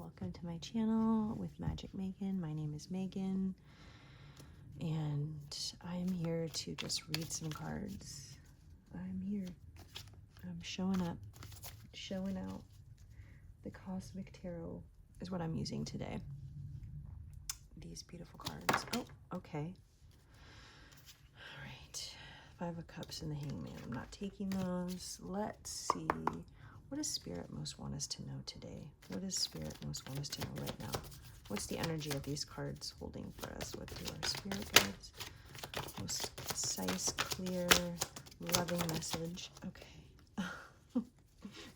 welcome to my channel with Magic Megan. My name is Megan, and I'm here to just read some cards. I'm here. I'm showing up, showing out. The Cosmic Tarot is what I'm using today. These beautiful cards. Oh, okay. All right. Five of Cups and the Hangman. I'm not taking those. Let's see. What does Spirit most want us to know today? What does Spirit most want us to know right now? What's the energy of these cards holding for us? What do our Spirit guides? Most concise, clear, loving message. Okay.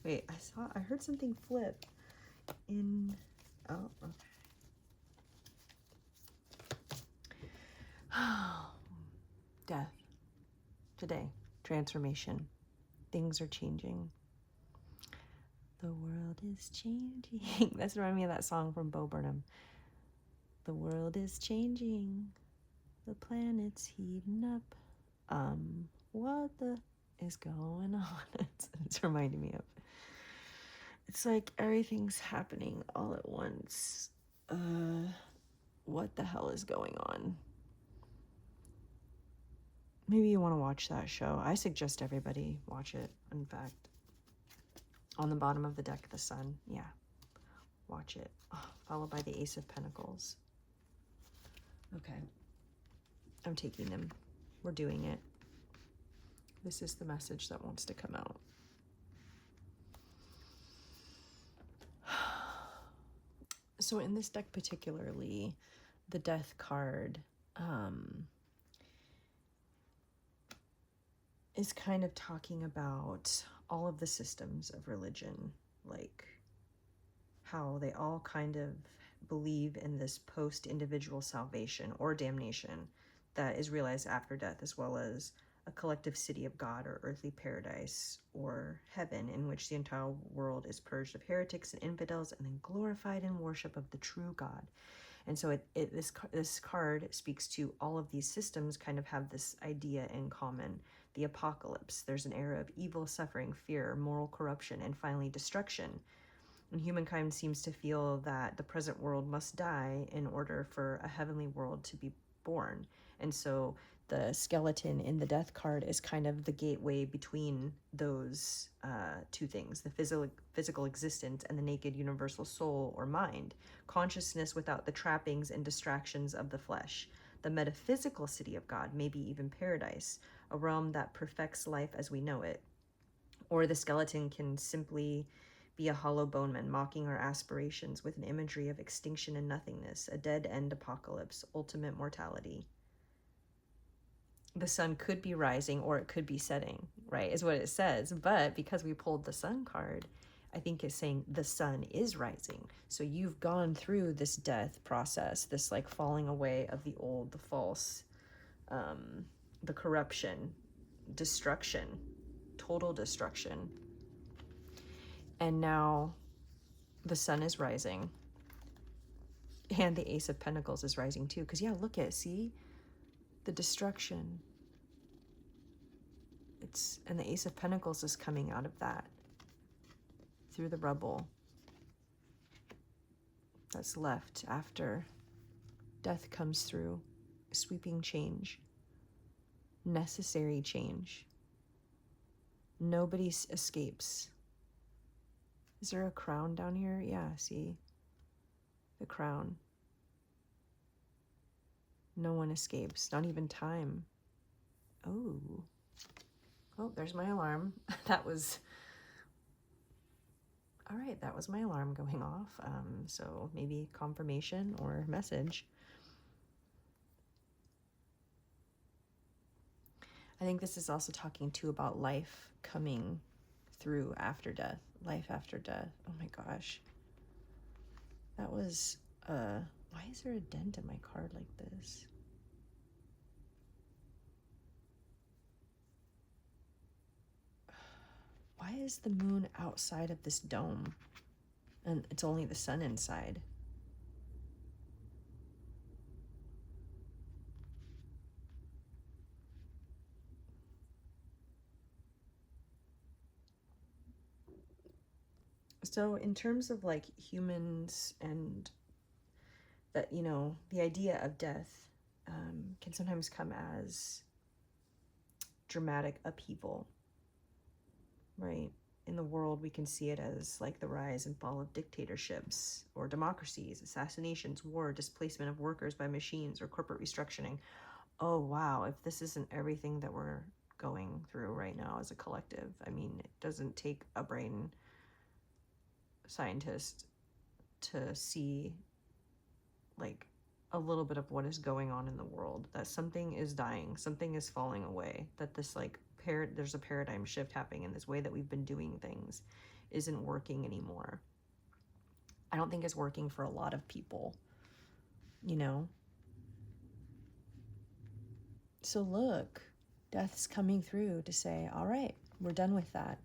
Wait, I heard something flip in, oh, okay. Death. Today. Transformation. Things are changing. The world is changing. That's reminding me of that song from Bo Burnham. The world is changing. The planet's heating up. What the is going on? It's reminding me of. It's like everything's happening all at once. What the hell is going on? Maybe you want to watch that show. I suggest everybody watch it, in fact. On the bottom of the deck, the sun. Yeah. Watch it. Oh, followed by the Ace of Pentacles. Okay. I'm taking them. We're doing it. This is the message that wants to come out. So in this deck particularly, the Death card is kind of talking about all of the systems of religion, like how they all kind of believe in this post-individual salvation or damnation that is realized after death, as well as a collective city of God or earthly paradise or heaven in which the entire world is purged of heretics and infidels and then glorified in worship of the true God. And so this card speaks to all of these systems kind of have this idea in common. The apocalypse. There's an era of evil, suffering, fear, moral corruption, and finally destruction. And humankind seems to feel that the present world must die in order for a heavenly world to be born. And so the skeleton in the Death card is kind of the gateway between those two things, the physical existence and the naked universal soul or mind, consciousness without the trappings and distractions of the flesh, the metaphysical city of God, maybe even paradise, a realm that perfects life as we know it. Or the skeleton can simply be a hollow boneman mocking our aspirations with an imagery of extinction and nothingness, a dead-end apocalypse, ultimate mortality. The sun could be rising or it could be setting, right, is what it says. But because we pulled the sun card, I think it's saying the sun is rising. So you've gone through this death process, this like falling away of the old, the false, the corruption, destruction, total destruction. And now the sun is rising. And the Ace of Pentacles is rising too. Because yeah, look at, see? The destruction. And the Ace of Pentacles is coming out of that. Through the rubble. That's left after death comes through. Sweeping change. Necessary change. Nobody escapes. Is there a crown down here? Yeah, see? The crown. No one escapes, not even time. Oh, there's my alarm. That was, all right, that was my alarm going off. So maybe confirmation or message. I think this is also talking too about life coming through after death. Life after death. Oh my gosh. That was, why is there a dent in my card like this? Why is the moon outside of this dome? And it's only the sun inside. So in terms of like humans and that, you know, the idea of death can sometimes come as dramatic upheaval, right? In the world, we can see it as like the rise and fall of dictatorships or democracies, assassinations, war, displacement of workers by machines, or corporate restructuring. Oh, wow, if this isn't everything that we're going through right now as a collective, I mean, it doesn't take a brain scientist to see like a little bit of what is going on in the world, that something is dying, something is falling away, that this like there's a paradigm shift happening in this way that we've been doing things isn't working anymore. I don't think it's working for a lot of people, you know? So look, death's coming through to say, all right, we're done with that.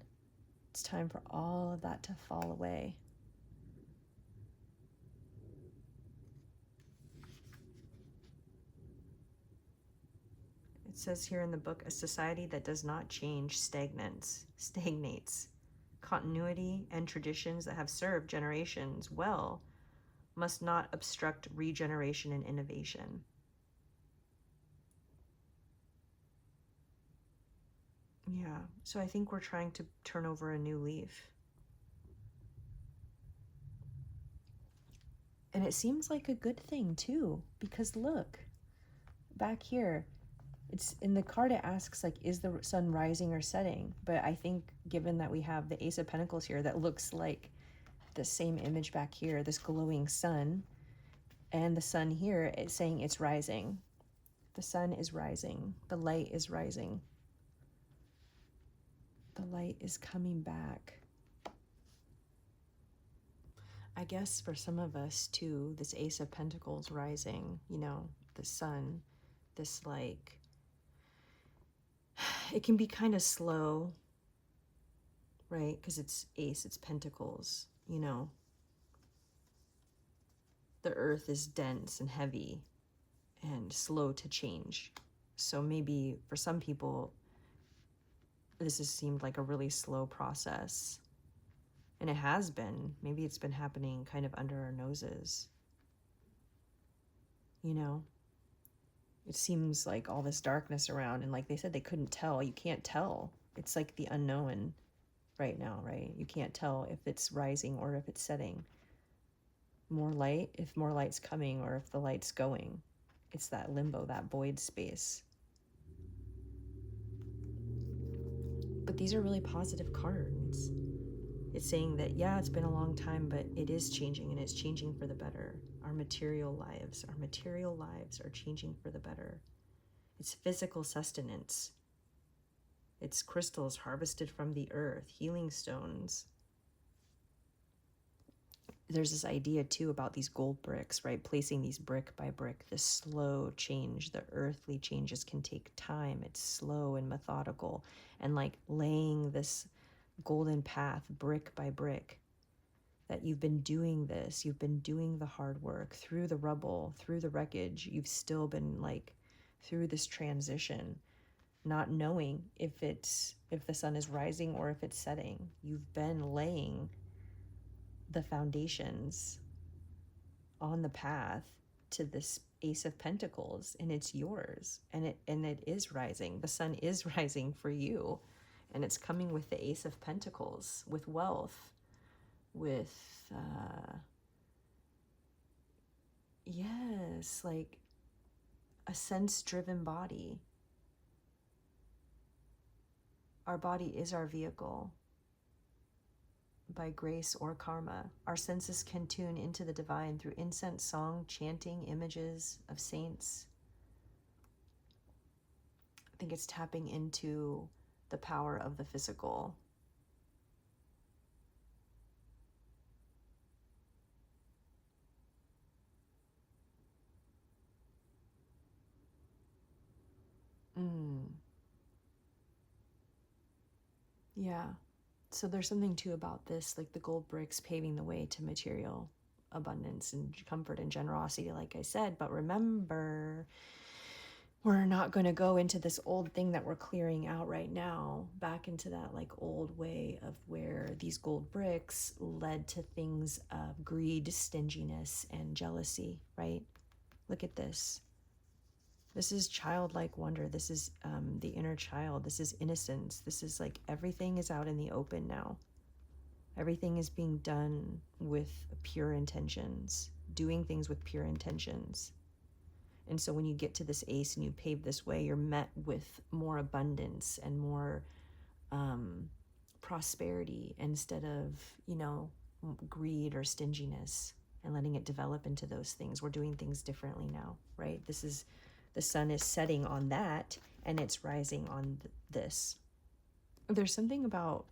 It's time for all of that to fall away. It says here in the book, a society that does not change stagnates. Continuity and traditions that have served generations well must not obstruct regeneration and innovation. Yeah, so I think we're trying to turn over a new leaf. And it seems like a good thing too, because look, back here, it's in the card, it asks like, is the sun rising or setting? But I think given that we have the Ace of Pentacles here that looks like the same image back here, this glowing sun, and the sun here, it's saying it's rising. The sun is rising. The light is rising. The light is coming back. I guess for some of us too, this Ace of Pentacles rising, you know, the sun, this like, it can be kind of slow, right? Because it's Ace, it's Pentacles, you know. The earth is dense and heavy and slow to change. So maybe for some people, this has seemed like a really slow process. And it has been. Maybe it's been happening kind of under our noses. You know? It seems like all this darkness around, and like they said, they couldn't tell. You can't tell. It's like the unknown right now, right? You can't tell if it's rising or if it's setting. More light, if more light's coming or if the light's going. It's that limbo, that void space. But these are really positive cards. It's saying that, yeah, it's been a long time, but it is changing, and it's changing for the better. Our material lives are changing for the better. It's physical sustenance. It's crystals harvested from the earth, healing stones. There's this idea too about these gold bricks, right? Placing these brick by brick, this slow change. The earthly changes can take time. It's slow and methodical, and like laying this golden path brick by brick, that you've been doing this, you've been doing the hard work through the rubble, through the wreckage. You've still been like through this transition, not knowing if the sun is rising or if it's setting. You've been laying the foundations on the path to this Ace of Pentacles, and it's yours, and it is rising. The sun is rising for you, and it's coming with the Ace of Pentacles, with wealth, with yes, like a sense-driven body. Our body is our vehicle. By grace or karma, our senses can tune into the divine through incense, song, chanting, images of saints. I think it's tapping into the power of the physical. Yeah. So there's something too about this, like the gold bricks paving the way to material abundance and comfort and generosity, like I said. But remember, we're not going to go into this old thing that we're clearing out right now, back into that like old way of where these gold bricks led to things of greed, stinginess, and jealousy, right? Look at this. This is childlike wonder. This is the inner child. This is innocence. This is like everything is out in the open now. Everything is being done with pure intentions, doing things with pure intentions. And so when you get to this ace and you pave this way, you're met with more abundance and more prosperity instead of, you know, greed or stinginess, and letting it develop into those things. We're doing things differently now, right? This is, the sun is setting on that and it's rising on this. There's something about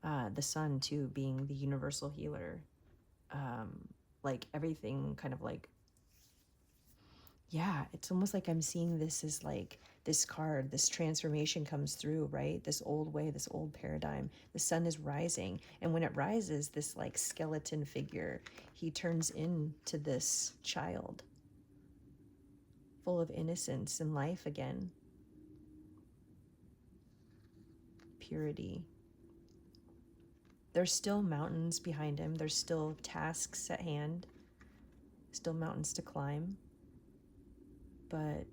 the sun too being the universal healer. Like everything kind of like, yeah, it's almost like I'm seeing this as like this card, this transformation comes through, right? This old way, this old paradigm. The sun is rising. And when it rises, this like skeleton figure, he turns into this child full of innocence and life again. Purity. There's still mountains behind him. There's still tasks at hand. Still mountains to climb. But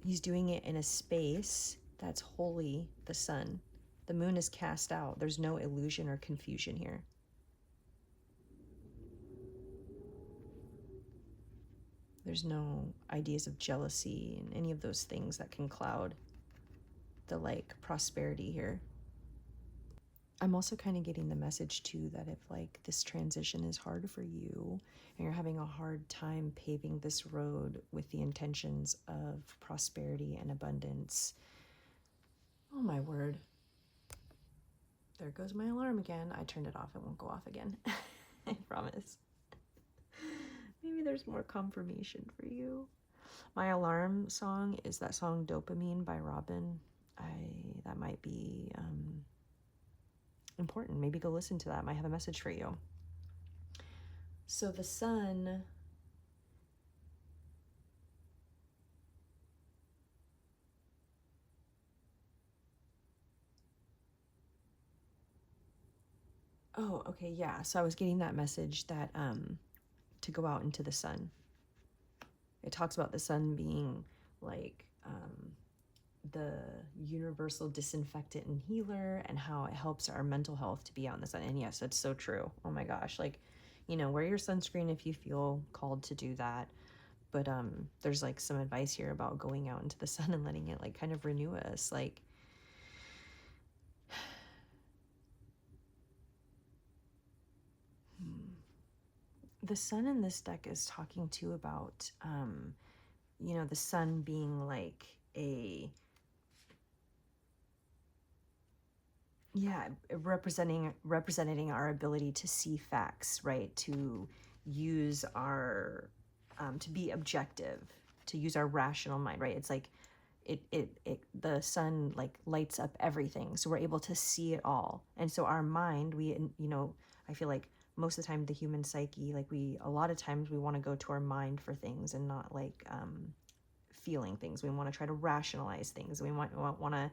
he's doing it in a space that's wholly the sun. The moon is cast out. There's no illusion or confusion here. There's no ideas of jealousy and any of those things that can cloud the like prosperity here. I'm also kind of getting the message too that if like this transition is hard for you and you're having a hard time paving this road with the intentions of prosperity and abundance, oh my word, there goes my alarm again. I turned it off. It won't go off again. I promise. Maybe there's more confirmation for you. My alarm song is that song 噚������ by Robin. That might be important. Maybe go listen to that. Might have a message for you. So the sun oh, okay, yeah. So I was getting that message that to go out into the sun. It talks about the sun being like the universal disinfectant and healer, and how it helps our mental health to be out in the sun. And yes, that's so true. Oh my gosh, like, you know, wear your sunscreen if you feel called to do that. But there's like some advice here about going out into the sun and letting it like kind of renew us. Like, the sun in this deck is talking too about, you know, the sun being like a, yeah, representing our ability to see facts, right? To use our, to be objective, to use our rational mind, right? It's like, the sun like lights up everything, so we're able to see it all. And so our mind, you know, I feel like most of the time the human psyche, like a lot of times we want to go to our mind for things and not like feeling things. We want to try to rationalize things. We want to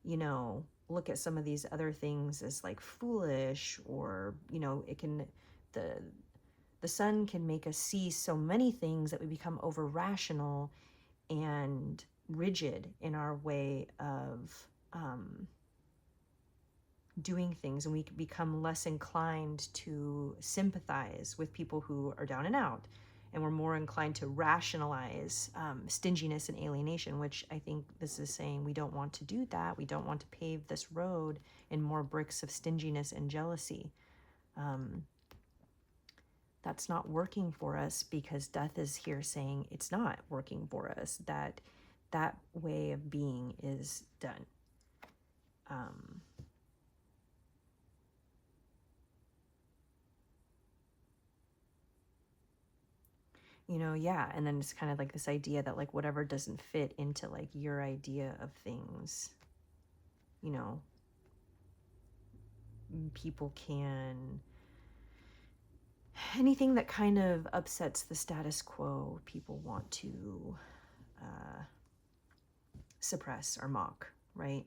you know, look at some of these other things as like foolish, or, you know, it can, the sun can make us see so many things that we become over rational and rigid in our way of doing things, and we become less inclined to sympathize with people who are down and out, and we're more inclined to rationalize stinginess and alienation, which I think this is saying we don't want to do that. We don't want to pave this road in more bricks of stinginess and jealousy. That's not working for us, because death is here saying it's not working for us, that way of being is done. You know, yeah, and then it's kind of like this idea that like whatever doesn't fit into like your idea of things, you know, people can anything that kind of upsets the status quo, people want to suppress or mock, right?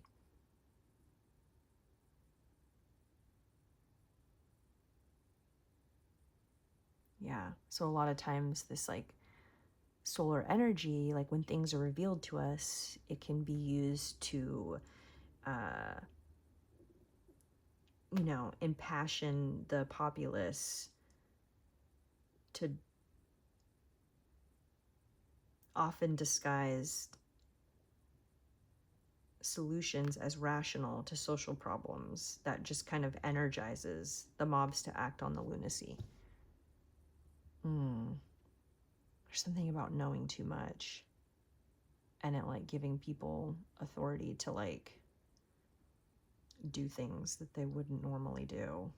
Yeah. So a lot of times this like solar energy, like when things are revealed to us, it can be used to, you know, impassion the populace to often disguised solutions as rational to social problems that just kind of energizes the mobs to act on the lunacy. There's something about knowing too much and it like giving people authority to like do things that they wouldn't normally do.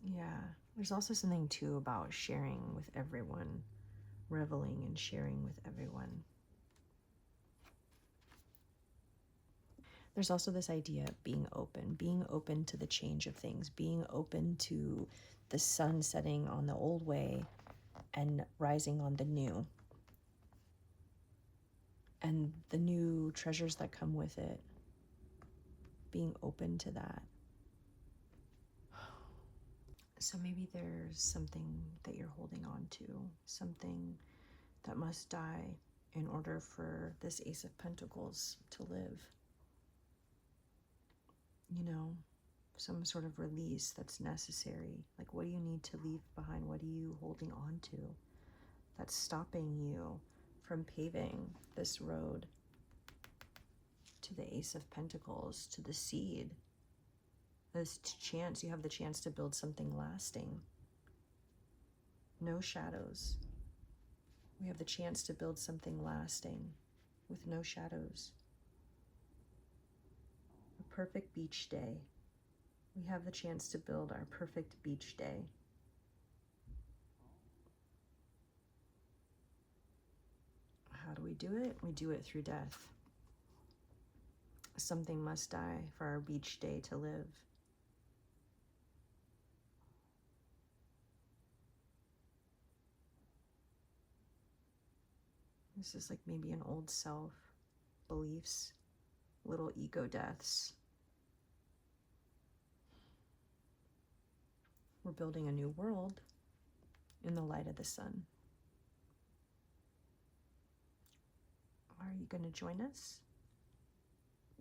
Yeah, there's also something too about sharing with everyone, reveling and sharing with everyone. There's also this idea of being open to the change of things, being open to the sun setting on the old way and rising on the new, and the new treasures that come with it, being open to that. So maybe there's something that you're holding on to, something that must die in order for this Ace of Pentacles to live. You know, some sort of release that's necessary. Like, what do you need to leave behind? What are you holding on to that's stopping you from paving this road to the Ace of Pentacles, to the seed? This chance, you have the chance to build something lasting. No shadows. We have the chance to build something lasting with no shadows. A perfect beach day. We have the chance to build our perfect beach day. How do we do it? We do it through death. Something must die for our beach day to live. This is like maybe an old self, beliefs, little ego deaths. We're building a new world in the light of the sun. Are you going to join us?